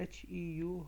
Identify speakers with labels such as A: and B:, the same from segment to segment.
A: HEU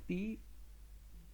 A: P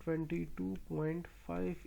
A: 22.5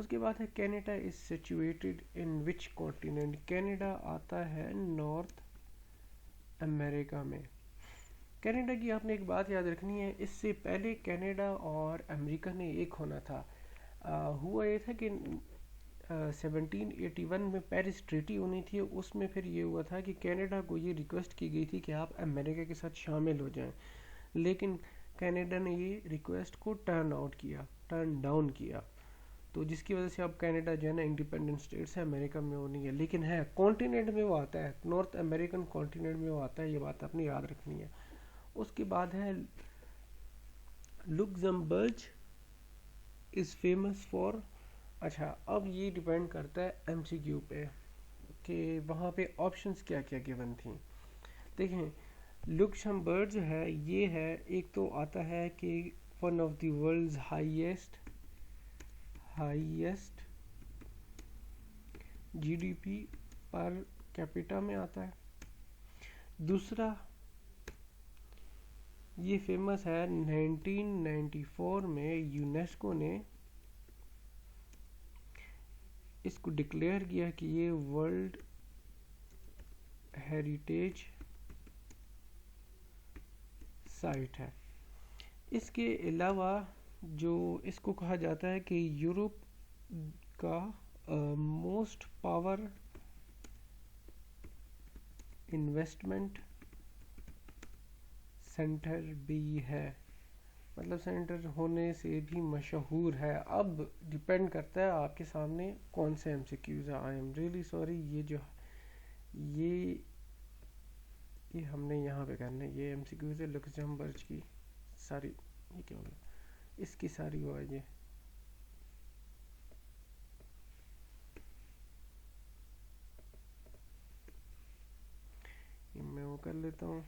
A: اس کے بعد ہے Canada is situated in which continent. Canada آتا ہے نارتھ امریکہ میں. کینیڈا کی آپ نے ایک بات یاد رکھنی ہے, اس سے پہلے کینیڈا اور امریکہ نے ایک ہونا تھا. ہوا یہ تھا کہ 1781 میں پیرس ٹریٹی ہونی تھی. اس میں پھر یہ ہوا تھا کہ کینیڈا کو یہ ریکویسٹ کی گئی تھی کہ آپ امریکہ کے ساتھ شامل ہو جائیں, لیکن کینیڈا نے یہ ریکویسٹ کو ٹرن ڈاؤن کیا, تو جس کی وجہ سے اب کینیڈا جو ہے نا انڈیپینڈنٹ اسٹیٹ سے امریکہ میں وہ نہیں ہے, لیکن ہے کانٹیننٹ میں وہ آتا ہے, نارتھ امریکن کانٹیننٹ میں وہ آتا ہے. یہ بات آپ نے یاد رکھنی ہے. اس کے بعد ہے لکزمبرگ از فیمس فار. اچھا, اب یہ ڈیپینڈ کرتا ہے ایم سی کیو پہ کہ وہاں پہ آپشنس کیا کیا گیون تھیں. دیکھیں, لکسمبرگ جو ہے یہ ہے, ایک تو آتا ہے کہ one of the world's highest G D P per capita میں آتا ہے. دوسرا یہ فیمس ہے 1994 میں یونیسکو نے اس کو ڈکلیئر کیا کہ یہ ورلڈ ہیریٹیج سائٹ ہے. اس کے علاوہ جو اس کو کہا جاتا ہے کہ یورپ کا موسٹ پاور انویسٹمنٹ سینٹر بھی ہے, مطلب سینٹر ہونے سے بھی مشہور ہے. اب ڈیپینڈ کرتا ہے آپ کے سامنے کون سے ایم سی کیوز ہیں. آئی ایم ریئلی سوری, یہ ہم نے یہاں پہ کرنا ہے. یہ ایم سی کیوز ہے لکسمبرگ کی ساری, یہ کیا ہوگا, اس کی ساری ہوا یہ. میں وہ کر لیتا ہوں.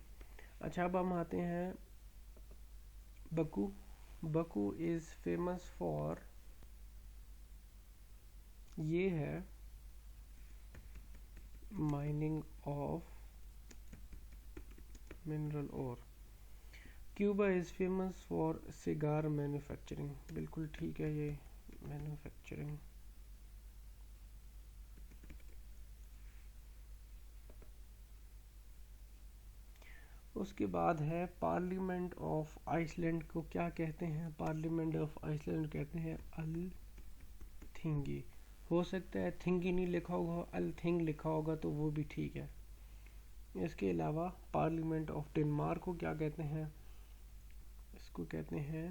A: اچھا, اب ہم آتے ہیں بکو از فیمس فار, یہ ہے مائننگ آف منرل اور. Cuba is famous for cigar manufacturing. بالکل ٹھیک ہے, یہ مینوفیکچرنگ. اس کے بعد ہے پارلیمنٹ آف آئس لینڈ کو کیا کہتے ہیں؟ پارلیمنٹ آف آئس لینڈ کہتے ہیں التھنگی. ہو سکتا ہے تھنگی نہیں لکھا ہوگا, التھنگ لکھا ہوگا تو وہ بھی ٹھیک ہے. اس کے علاوہ پارلیمنٹ آف ڈنمارک کو کیا کہتے ہیں؟ اس کو کہتے ہیں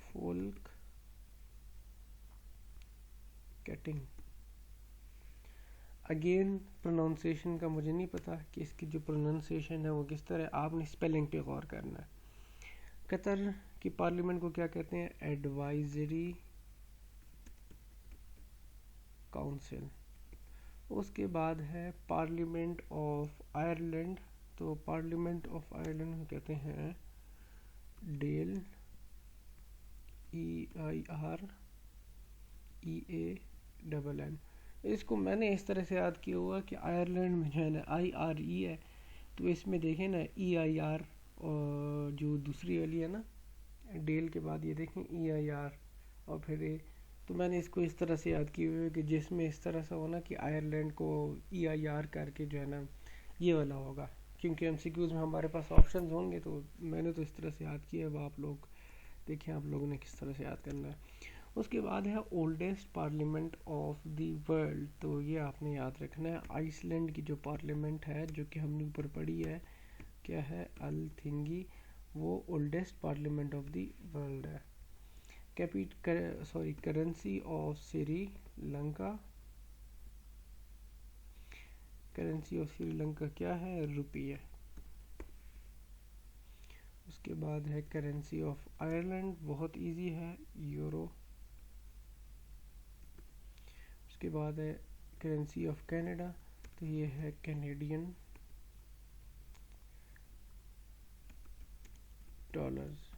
A: فولک کیٹنگ. اگین پروننسیشن کا مجھے نہیں پتا کہ اس کی جو پروننسیشن ہے وہ کس طرح, آپ نے اسپیلنگ پہ غور کرنا ہے. قطر کی پارلیمنٹ کو کیا کہتے ہیں؟ Advisory council. اس کے بعد ہے پارلیمنٹ آف آئرلینڈ, تو پارلیمنٹ آف آئرلینڈ کو کہتے ہیں ڈیل, EIREALN. اس کو میں نے اس طرح سے یاد کیا ہوا کہ آئرلینڈ میں جو ہے نا IRE ہے, تو اس میں دیکھیں نا EIR, اور جو دوسری والی ہے نا ڈیل کے بعد یہ دیکھیں EIR اور پھر تو میں نے اس کو اس طرح سے یاد کی ہوئی کہ جس میں اس طرح سے ہونا کہ آئرلینڈ کو EIR کر کے جو ہے نا یہ والا ہوگا, کیونکہ ایم سی کیوز میں ہمارے پاس آپشنز ہوں گے, تو میں نے تو اس طرح سے یاد کیا ہے. آپ لوگ دیکھیں آپ لوگوں نے کس طرح سے یاد کرنا ہے. اس کے بعد ہے oldest parliament of the world, تو یہ آپ نے یاد رکھنا ہے. آئس لینڈ کی جو پارلیمنٹ ہے جو کہ ہم نے اوپر پڑھی ہے کیا ہے, التھنگی, وہ oldest parliament of the world ہے. Currency of Sri Lanka, currency of Sri Lanka کیا ہے؟ روپی ہے. اس کے بعد ہے کرنسی آف آئرلینڈ, بہت ایزی ہے, یورو. اس کے بعد ہے کرنسی آف کینیڈا, تو یہ ہے کینیڈین ڈالرز.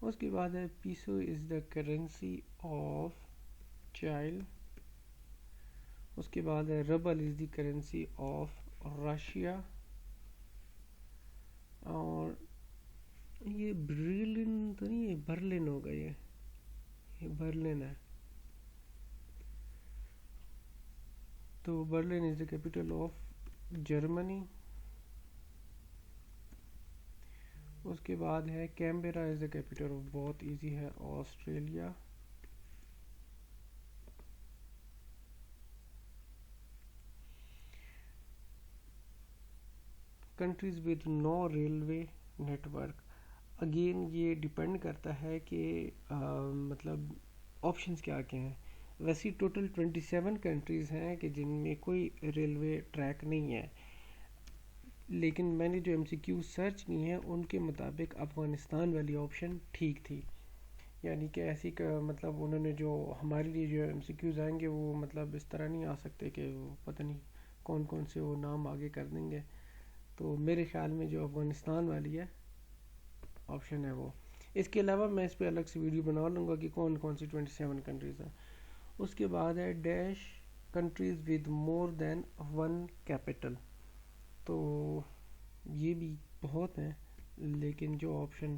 A: اس کے بعد ہے peso is the currency of Chile. اس کے بعد ہے rouble is the currency of Russia. اور یہ بریلن تو نہیں, یہ برلن ہوگا, یہ یہ برلن ہے. تو Berlin is the capital of Germany. اس کے بعد ہے Canberra is the capital of, بہت ایزی ہے، Australia. Countries with no railway network, again یہ ڈپینڈ کرتا ہے کہ مطلب آپشنز کیا کیا ہیں. ویسے ٹوٹل 27 کنٹریز ہیں کہ جن میں کوئی ریلوے ٹریک نہیں ہے، لیکن میں نے جو ایم سی کیو سرچ کی ہیں ان کے مطابق افغانستان والی آپشن ٹھیک تھی. یعنی کہ ایسی مطلب انہوں نے جو ہمارے لیے جو ایم سی کیوز آئیں گے وہ مطلب اس طرح نہیں آ سکتے کہ وہ پتہ نہیں کون کون سے وہ نام آگے کر دیں گے. تو میرے خیال میں جو افغانستان والی ہے آپشن ہے وہ. اس کے علاوہ میں اس پہ الگ سے ویڈیو بنا لوں گا کہ کون کون سی 27 کنٹریز ہیں. اس کے بعد ہے dash countries with more than one capital. تو یہ بھی بہت ہیں، لیکن جو آپشن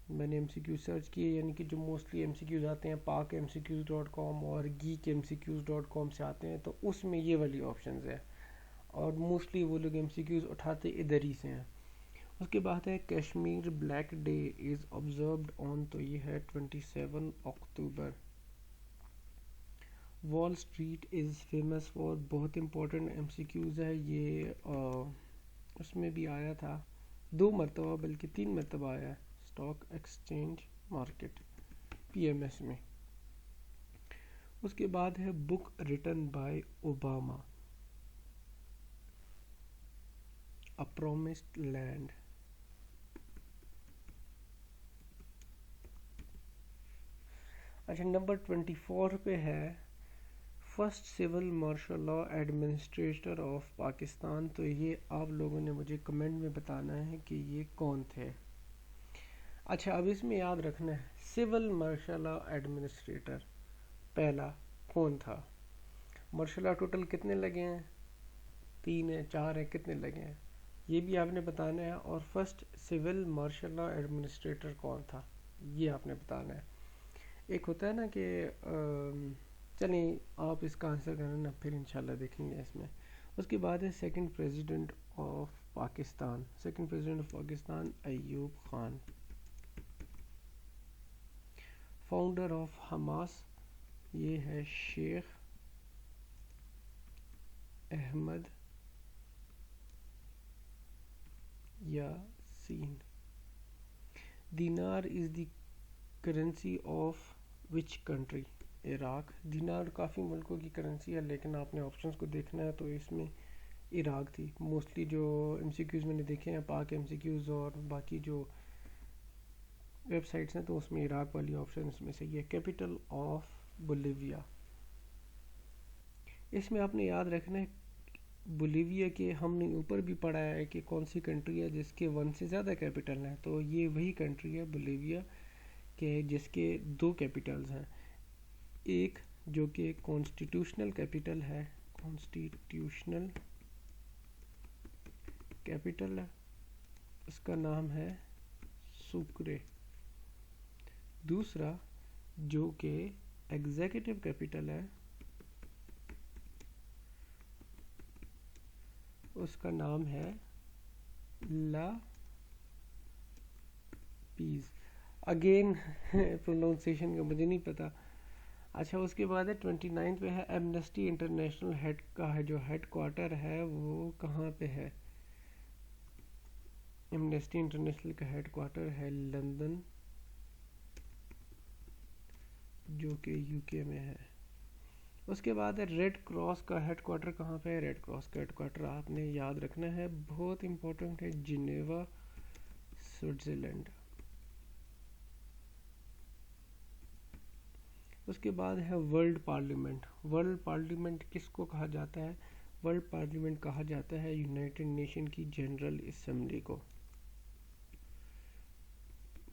A: میں نے ایم سی کیو سرچ کیے، یعنی کہ جو موسٹلی ایم سی کیوز آتے ہیں پاک ایم سی کیوز .com اور geek M C Qs .com سے آتے ہیں، تو اس میں یہ والی آپشنز ہیں اور موسٹلی وہ لوگ ایم سی کیوز اٹھاتے ادھر ہی سے ہیں. اس کے بعد ہے Kashmir black day is observed on, تو یہ ہے 27 October. Wall Street is famous for, بہت امپورٹنٹ ایم سی کیوز ہے یہ. اس میں بھی آیا تھا 2 مرتبہ بلکہ 3 مرتبہ آیا ہے، stock exchange market P M S میں. اس کے بعد ہے book written by Obama, a promised land. اچھا، نمبر 24 پہ ہے first civil martial law administrator of Pakistan. تو یہ آپ لوگوں نے مجھے کمنٹ میں بتانا ہے کہ یہ کون تھے. اچھا، اب اس میں یاد رکھنا ہے سول مارشل لا ایڈمنسٹریٹر پہلا کون تھا. مارشل لا ٹوٹل کتنے لگے ہیں؟ 3 ہیں، 4 ہیں، کتنے لگے ہیں یہ بھی آپ نے بتانا ہے. اور first civil martial law administrator کون تھا یہ آپ نے بتانا ہے. ایک ہوتا ہے نا کہ چلیں آپ اس کا آنسر کریں نا، پھر انشاءاللہ دیکھیں گے اس میں. اس کے بعد ہے second president of Pakistan. Second president of Pakistan Ayub Khan. Founder of Hamas یہ ہے Sheikh Ahmed Yassin. Dinar is the currency of which country? Iraq. Dinar کافی ملکوں کی کرنسی ہے، لیکن آپ نے آپشنز کو دیکھنا ہے تو اس میں عراق تھی. موسٹلی جو ایم سی کیوز میں نے دیکھے ہیں پاک ایم سی کیوز اور باقی جو ویب سائٹس ہیں تو اس میں عراق والی آپشن اس میں سے یہ کیپٹل آف بولیویا. اس میں آپ نے یاد رکھنا ہے بولیویا کے ہم نے اوپر بھی پڑھا ہے کہ کون سی کنٹری ہے جس کے 1 سے زیادہ کیپٹل ہیں. تو یہ وہی کنٹری ہے بولیویا کہ جس کے 2 کیپٹلز ہیں. ایک جو کہ کانسٹیٹیوشنل کیپٹل ہے، کانسٹیٹیوشنل کیپٹل ہے، اس کا نام ہے سوکرے. دوسرا جو کہ ایگزیکٹو کیپٹل ہے اس کا نام ہے لا پیز. اگین پروننسیشن کا مجھے نہیں پتا. اچھا، اس کے بعد ہے 29 پہ ہے ایمنسٹی انٹرنیشنل ہیڈ کا ہے جو ہیڈ کوارٹر ہے وہ کہاں پہ ہے؟ ایمنسٹی انٹرنیشنل کا ہیڈ کوارٹر ہے لندن جو کہ یو کے میں ہے. اس کے بعد ہے ریڈ کراس کا ہیڈ کوارٹر کہاں پہ ہے؟ ریڈ کراس کا ہیڈ کوارٹر آپ نے یاد رکھنا ہے، بہت امپورٹنٹ ہے، جنیوا سوئٹزرلینڈ. اس کے بعد ہے ورلڈ پارلیمنٹ. ورلڈ پارلیمنٹ کس کو کہا جاتا ہے؟ ورلڈ پارلیمنٹ کہا جاتا ہے یونائٹڈ نیشن کی جنرل اسمبلی کو.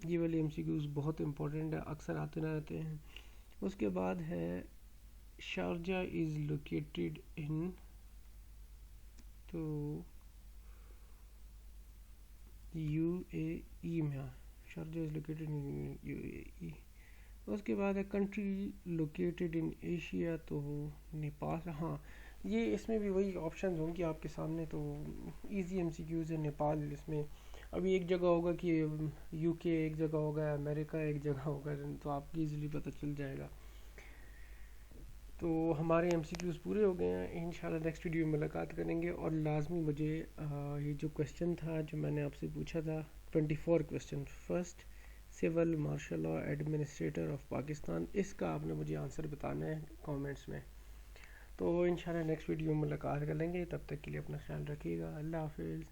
A: یہ والی ایم سی کیوز بہت امپورٹنٹ ہے، اکثر آتے نہ رہتے ہیں. اس کے بعد ہے شارجہ از لوکیٹڈ ان، تو یو اے ای میں. Sharjah is located in U A E. اس کے بعد ہے کنٹری لوکیٹڈ ان ایشیا، تو نیپال. ہاں یہ اس میں بھی وہی آپشنز ہوں گی آپ کے سامنے، تو ایزی ایم سی کیوز ہے. نیپال اس میں ابھی ایک جگہ ہوگا کہ یو کے ایک جگہ ہوگا، امریکہ ایک جگہ ہوگا، تو آپ کو ایزیلی پتہ چل جائے گا. تو ہمارے ایم سی کیوز پورے ہو گئے ہیں. انشاءاللہ نیکسٹ ویڈیو میں ملاقات کریں گے. اور لازمی مجھے یہ جو کویسچن تھا جو میں نے آپ سے پوچھا تھا 24 question, first civil martial law administrator of Pakistan, اس کا آپ نے مجھے آنسر بتانا ہے کامنٹس میں. تو انشاءاللہ نیکسٹ ویڈیو میں ملاقات کر لیں گے. تب تک کے لیے اپنا خیال رکھیے گا. اللہ حافظ.